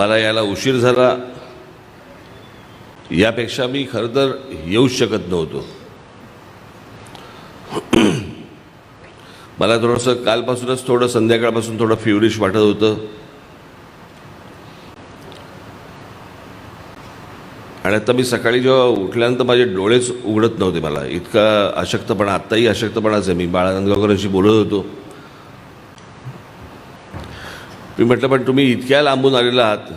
मला याला उशीर झाला यापेक्षा मी खरं तर येऊच शकत नव्हतो. मला थोडंसं कालपासूनच संध्याकाळपासून थोडं फ्युरिश वाटत होतं आणि आता मी सकाळी जेव्हा उठल्यानंतर माझे डोळेच उघडत नव्हते. मला इतका अशक्तपणा, आत्ताही अशक्तपणाच आहे. मी बाळा नांदगावकरांशी बोलत होतो. मी म्हटलं पण तुम्ही इतक्या लांबून आलेला आहात,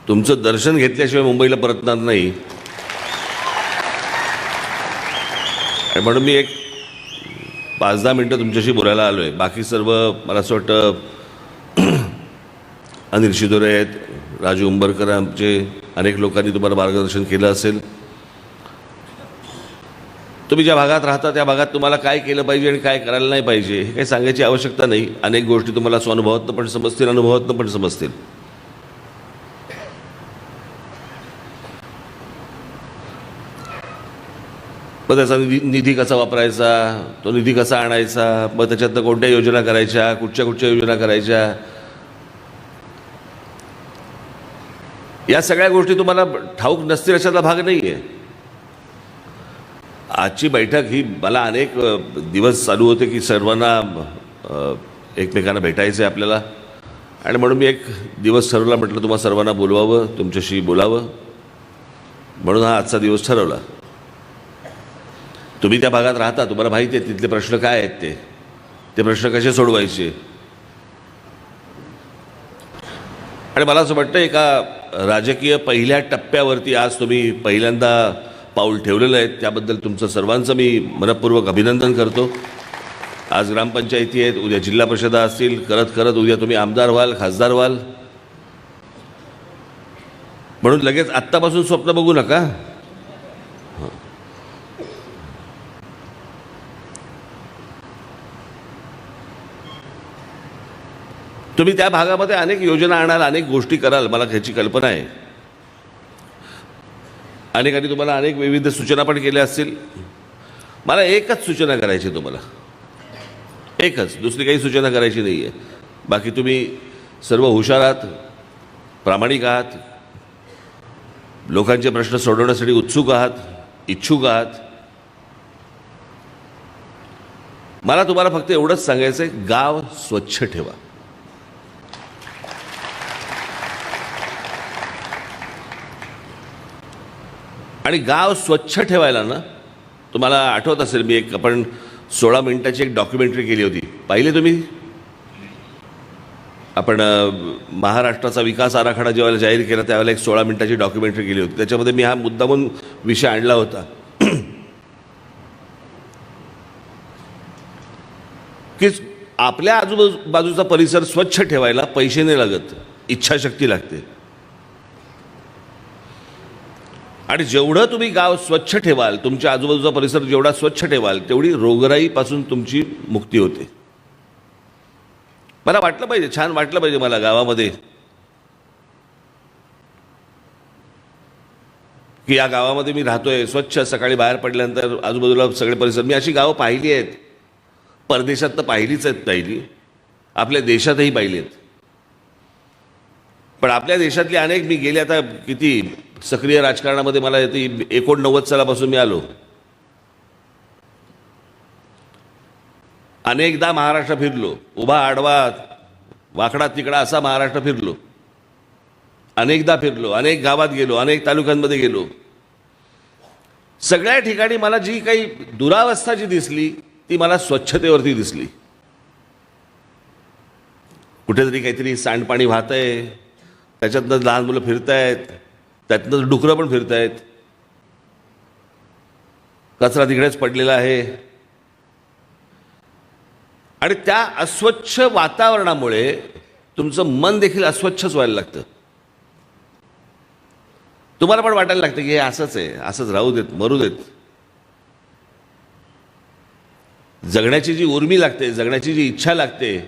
तुमचं दर्शन घेतल्याशिवाय मुंबईला परतणार नाही. म्हणून मी एक 5-10 मिनटं तुमच्याशी बोलायला आलो आहे. बाकी सर्व मला असं वाटतं अनिल शिदोरे आहेत, राजू उंबरकर, आमचे अनेक लोकांनी तुम्हाला मार्गदर्शन केलं असेल. तुम्ही ज्या भागात राहता त्या भागात तुम्हाला काय केलं पाहिजे आणि काय करायला नाही पाहिजे हे काही सांगायची आवश्यकता नाही. अनेक गोष्टी तुम्हाला स्वानुभवातनं पण समजतील, अनुभवातनं पण समजतील. मग त्याचा निधी कसा वापरायचा, तो निधी कसा आणायचा, मग त्याच्यातनं कोणत्या योजना करायच्या, कुठच्या योजना करायच्या, या सगळ्या गोष्टी तुम्हाला ठाऊक नसतील अशातला भाग नाही आहे. आजची बैठक ही मला अनेक दिवस चालू होते की सर्वांना एकमेकांना भेटायचं आहे आपल्याला, आणि म्हणून मी एक दिवस ठरवला. म्हटलं तुम्हा सर्वांना बोलवावं, तुमच्याशी बोलावं, म्हणून हा आजचा दिवस ठरवला. तुम्ही त्या भागात राहता, तुम्हाला माहिती आहे तिथले प्रश्न काय आहेत, ते प्रश्न कसे सोडवायचे. आणि मला असं वाटतं एका राजकीय पहिल्या टप्प्यावरती आज तुम्ही पहिल्यांदा पाऊल ठेवलेलं आहे, त्याबद्दल तुमचं सर्वांचं मी मनपूर्वक अभिनंदन करतो. आज ग्रामपंचायती आहेत, उद्या जिल्हा परिषदा असतील, करत करत उद्या तुम्ही आमदार व्हाल, खासदार व्हाल. म्हणून लगेच आत्तापासून स्वप्न बघू नका. तुम्ही त्या भागामध्ये अनेक योजना आणाल, अनेक गोष्टी कराल, मला ह्याची कल्पना आहे. अनेकांनी तुम्हाला अनेक विविध सूचना पण केल्या असतील. मला एकच सूचना करायची तुम्हाला, एकच, दुसरी काही सूचना करायची नाही आहे. बाकी तुम्ही सर्व हुशार आहात, प्रामाणिक आहात, लोकांचे प्रश्न सोडवण्यासाठी उत्सुक आहात, इच्छुक आहात. मला तुम्हाला फक्त एवढंच सांगायचं आहे, गाव स्वच्छ ठेवा. आणि गाव स्वच्छ ठेवायला ना, तुम्हाला आठवत असेल मी आपण 16 मिनिटाची एक डॉक्युमेंटरी केली होती, पाहिले तुम्ही? आपण महाराष्ट्राचा विकास आराखडा जेव्हा जाहीर केला त्यावेळेला एक 16 मिनिटाची डॉक्युमेंटरी केली होती. त्याच्यामध्ये मी हा मुद्दामून विषय आणला होता की आपल्या आजूबाजूचा परिसर स्वच्छ ठेवायला पैसे नाही लागत, इच्छाशक्ती लागते. आणि जेवढं तुम्ही गाव स्वच्छ ठेवाल, तुमच्या आजूबाजूचा परिसर जेवढा स्वच्छ ठेवाल, तेवढी रोगराईपासून तुमची मुक्ती होते. मला वाटलं पाहिजे, छान वाटलं पाहिजे मला गावामध्ये की या गावामध्ये मी राहतोय, स्वच्छ. सकाळी बाहेर पडल्यानंतर आजूबाजूला सगळे परिसर, मी अशी गावं पाहिली आहेत, परदेशात तर पाहिलीच आहेत, पाहिली, आपल्या देशातही पाहिली आहेत. पण आपल्या देशातली अनेक, मी गेले आता किती सक्रिय राजकारणामध्ये, मला 89 सालापासून मी आलो, अनेकदा महाराष्ट्र फिरलो, उभा आडवा वाकडा तिकडा असा महाराष्ट्र फिरलो, अनेकदा फिरलो, अनेक गावात गेलो, अनेक तालुक्यांमध्ये गेलो. सगळ्या ठिकाणी मला जी काही दुरावस्था जी दिसली ती मला स्वच्छतेवरती दिसली. कुठेतरी काहीतरी सांडपाणी वाहतंय, त्याच्यातनं लहान मुलं फिरतायत, त्यातनं डुकरं पण फिरतायत, कचरा तिकडेच पडलेला आहे. आणि त्या अस्वच्छ वातावरणामुळे तुमचं मन देखील अस्वच्छच व्हायला लागतं. तुम्हाला पण वाटायला लागतं की हे असंच आहे, असंच राहू देत, मरू देत. जगण्याची जी उर्मी लागते, जगण्याची जी इच्छा लागते,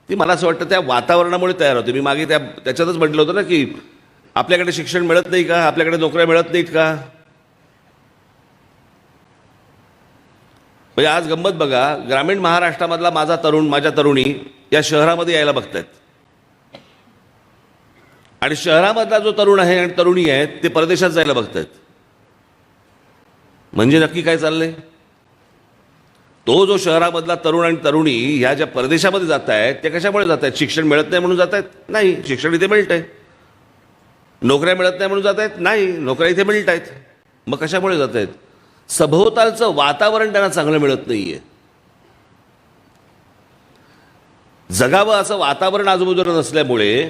ती मला असं वाटतं त्या वातावरणामुळे तयार होते. मी मागे त्याच्यातच म्हटलं होतं ना की आपल्याकडे शिक्षण मिळत नाही का, आपल्याकडे नोकऱ्या मिळत नाहीत का. म्हणजे आज गंमत बघा, ग्रामीण महाराष्ट्रामधला माझा तरुण, माझ्या तरुणी या शहरामध्ये यायला बघतायत. आणि शहरामधला जो तरुण आहे आणि तरुणी आहेत ते परदेशात जायला बघतायत. म्हणजे नक्की काय चाललंय? तो जो शहरामधला तरुण आणि तरुणी ह्या ज्या परदेशामध्ये जात आहेत ते कशामुळे जात आहेत? शिक्षण मिळत नाही म्हणून जात आहेत? नाही, शिक्षण इथे मिळतंय. नोकऱ्या मिळत नाही म्हणून जात आहेत? नाही, नोकऱ्या इथे मिळत आहेत. मग कशामुळे जात आहेत? सभोवतालचं वातावरण त्यांना चांगलं मिळत नाहीये. जगावं असं वातावरण आजूबाजूला नसल्यामुळे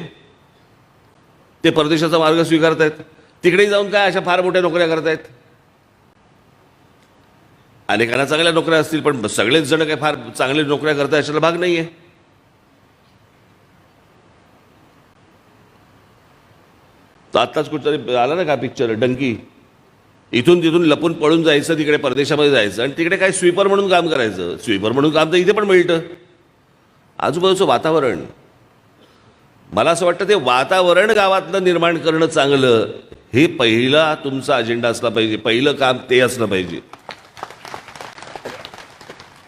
ते परदेशाचा मार्ग स्वीकारतायत. तिकडे जाऊन काय अशा फार मोठ्या नोकऱ्या करतायत. अनेकांना चांगल्या नोकऱ्या असतील, पण सगळेच जण काय फार चांगले नोकऱ्या करताय अशाला भाग नाहीये. तर आत्ताच कुठतरी आला ना का पिक्चर डंकी, इथून तिथून लपून पळून जायचं, तिकडे परदेशामध्ये जायचं आणि तिकडे काय स्वीपर म्हणून काम करायचं. स्वीपर म्हणून काम तर इथे पण मिळतं. आजूबाजूचं वातावरण, मला असं वाटतं ते वातावरण गावातलं निर्माण करणं चांगलं, हे पहिला तुमचा अजेंडा असला पाहिजे. पहिलं काम ते असलं पाहिजे.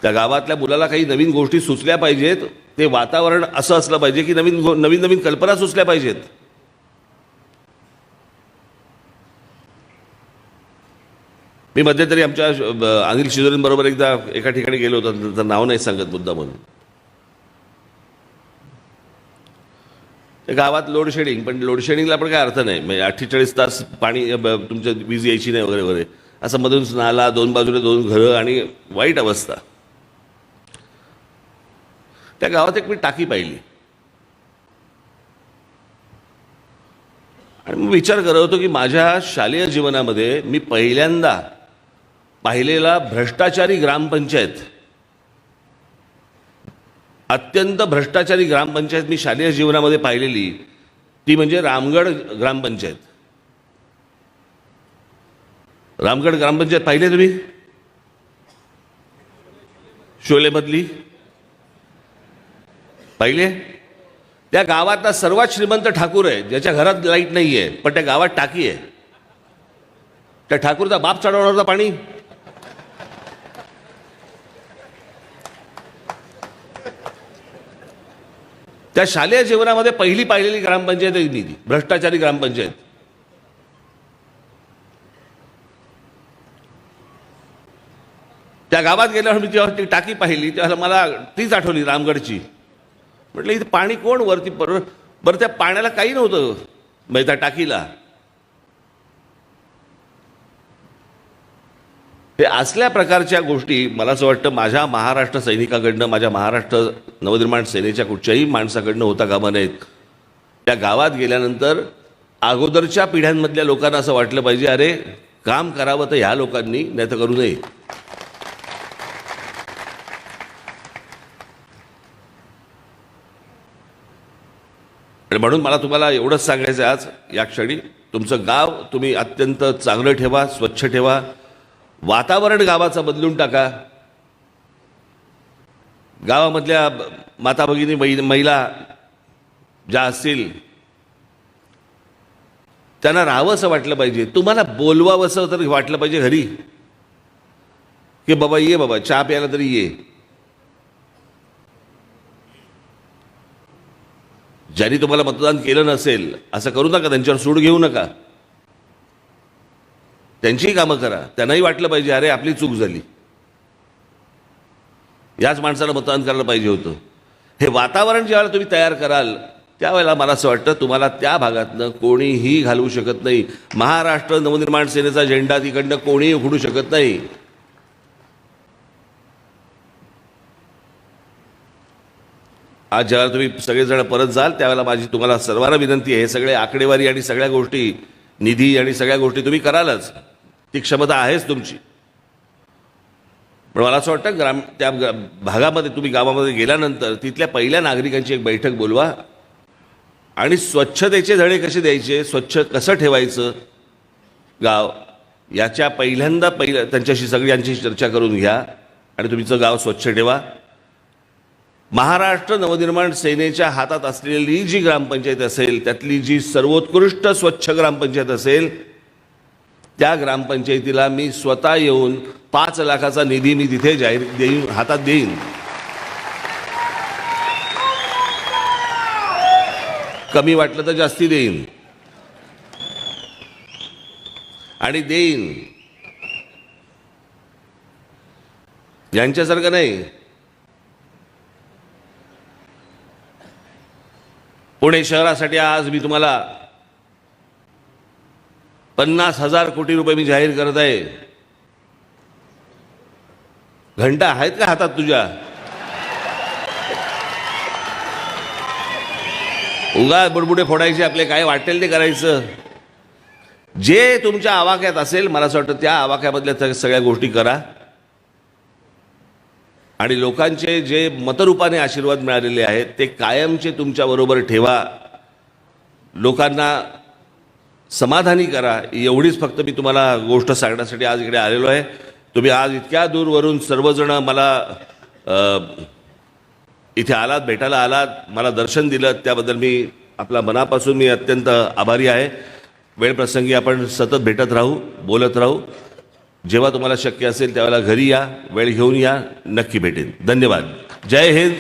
त्या गावातल्या मुलाला काही नवीन गोष्टी सुचल्या पाहिजेत. ते वातावरण असं असलं पाहिजे की नवीन नवीन कल्पना सुचल्या पाहिजेत. मी मध्यंतरी आमच्या अनिल शिदोरेंबरोबर एकदा एका ठिकाणी गेलो होतो, त्याचं नाव नाही सांगत मुद्दा म्हणून. गावात लोडशेडिंग, पण लोडशेडिंगला पण काय अर्थ नाही. म्हणजे 48 तास पाणी तुमच्या वीज यायची नाही वगैरे वगैरे, असं मधून नाला, दोन बाजूने दोन घरं आणि वाईट अवस्था. त्या गावात एक मी टाकी पाहिली आणि मी विचार करत होतो की माझ्या शालेय जीवनामध्ये मी पहिल्यांदा पाहिलेला भ्रष्टाचारी ग्रामपंचायत, अत्यंत भ्रष्टाचारी ग्रामपंचायत मी शालेय जीवनामध्ये पाहिलेली ती म्हणजे रामगड ग्रामपंचायत. रामगड ग्रामपंचायत पाहिले तुम्ही? शोलेमधली पाहिले? त्या गावातला सर्वात श्रीमंत ठाकूर आहे ज्याच्या घरात लाईट नाही आहे, पण त्या गावात टाकी आहे. त्या ठाकूरचा बाप चढवणार होता पाणी. त्या शालेय जीवनामध्ये पहिली पाहिलेली ग्रामपंचायत आहे ती भ्रष्टाचारी ग्रामपंचायत. त्या गावात गेल्यावर मी जेव्हा ती टाकी पाहिली तेव्हा मला तीच आठवली रामगडची. म्हटलं इथे पाणी कोण वरती? बरं त्या पाण्याला काही नव्हतं म्हणजे त्या टाकीला. हे असल्या प्रकारच्या गोष्टी मला असं वाटतं माझ्या महाराष्ट्र सैनिकाकडनं, माझ्या महाराष्ट्र नवनिर्माण सेनेच्या कुठच्याही माणसाकडनं होता कामा नयेत. त्या गावात गेल्यानंतर अगोदरच्या पिढ्यांमधल्या लोकांना असं वाटलं पाहिजे, अरे काम करावं तर ह्या लोकांनी, नाही तर करू नये. आणि म्हणून मला तुम्हाला एवढंच सांगायचं आज या क्षणी, तुमचं गाव तुम्ही अत्यंत चांगलं ठेवा, स्वच्छ ठेवा. वातावरण गावाचं बदलून टाका. गावामधल्या माता भगिनी महिला ज्या असतील त्यांना राहावंसं वाटलं पाहिजे. तुम्हाला बोलवावंसं तर वाटलं पाहिजे घरी की बाबा ये, बाबा चहा प्यायला तरी ये. ज्यांनी तुम्हाला मतदान केलं नसेल असं करू नका, त्यांच्यावर सूड घेऊ नका. त्यांचीही कामं करा. त्यांनाही वाटलं पाहिजे अरे आपली चूक झाली, याच माणसाला मतदान करायला पाहिजे होतं. हे वातावरण ज्यावेळेला तुम्ही तयार कराल त्यावेळेला मला असं वाटतं तुम्हाला त्या भागातनं कोणीही घालवू शकत नाही. महाराष्ट्र नवनिर्माण सेनेचा झेंडा तिकडनं कोणीही उघडू शकत नाही. आज ज्यावेळेला तुम्ही सगळेजण परत जाल त्यावेळेला माझी तुम्हाला सर्वांना विनंती आहे, हे सगळे आकडेवारी आणि सगळ्या गोष्टी, निधी आणि सगळ्या गोष्टी तुम्ही करालच, ती क्षमता आहेच तुमची. पण मला असं वाटतं त्या भागामध्ये तुम्ही गावामध्ये गेल्यानंतर तिथल्या पहिल्या नागरिकांची एक बैठक बोलवा आणि स्वच्छतेचे धडे कसे द्यायचे, स्वच्छ कसं ठेवायचं गाव, याच्या पहिल्यांदा त्यांच्याशी सगळ्यांची चर्चा करून घ्या आणि तुमचं गाव स्वच्छ ठेवा. महाराष्ट्र नवनिर्माण सेनेच्या हातात असलेली जी ग्रामपंचायत असेल त्यातली जी सर्वोत्कृष्ट स्वच्छ ग्रामपंचायत असेल त्या ग्रामपंचायतीला मी स्वतः येऊन 5 लाखाचा निधी मी तिथे जाहीर हातात देईन. कमी वाटलं तर जास्ती देईन. आणि देईन. यांच्यासारखं नाही. पुणे शहरासाठी आज मी तुम्हाला 50,000 कोटी रुपये मी जाहीर करत आहे. घंटा आहेत का हातात तुझ्या? उगा बुडबुडे फोडायचे आपले, काय वाटेल ते करायचं. जे तुमच्या आवाक्यात असेल मला असं वाटतं त्या आवाक्यामधल्या सगळ्या गोष्टी करा आणि लोकांचे जे मतरूपाने आशीर्वाद मिळालेले आहेत ते कायमचे तुमच्याबरोबर ठेवा. लोकांना समाधानी करा. एवढीच फक्त मी तुम्हाला गोष्ट सांगण्यासाठी आज इकडे आलेलो आहे. तुम्ही आज इतक्या दूरवरून सर्वजण मला इथे आलात, भेटायला आलात, मला दर्शन दिलं, त्याबद्दल मी आपला मनापासून मी अत्यंत आभारी आहे. वेळ प्रसंगी आपण सतत भेटत राहू, बोलत राहू. जेव्हा तुम्हाला शक्य असेल त्यावेळेला घरी या, वेळ घेऊन या, नक्की भेटेन. धन्यवाद. जय हिंद.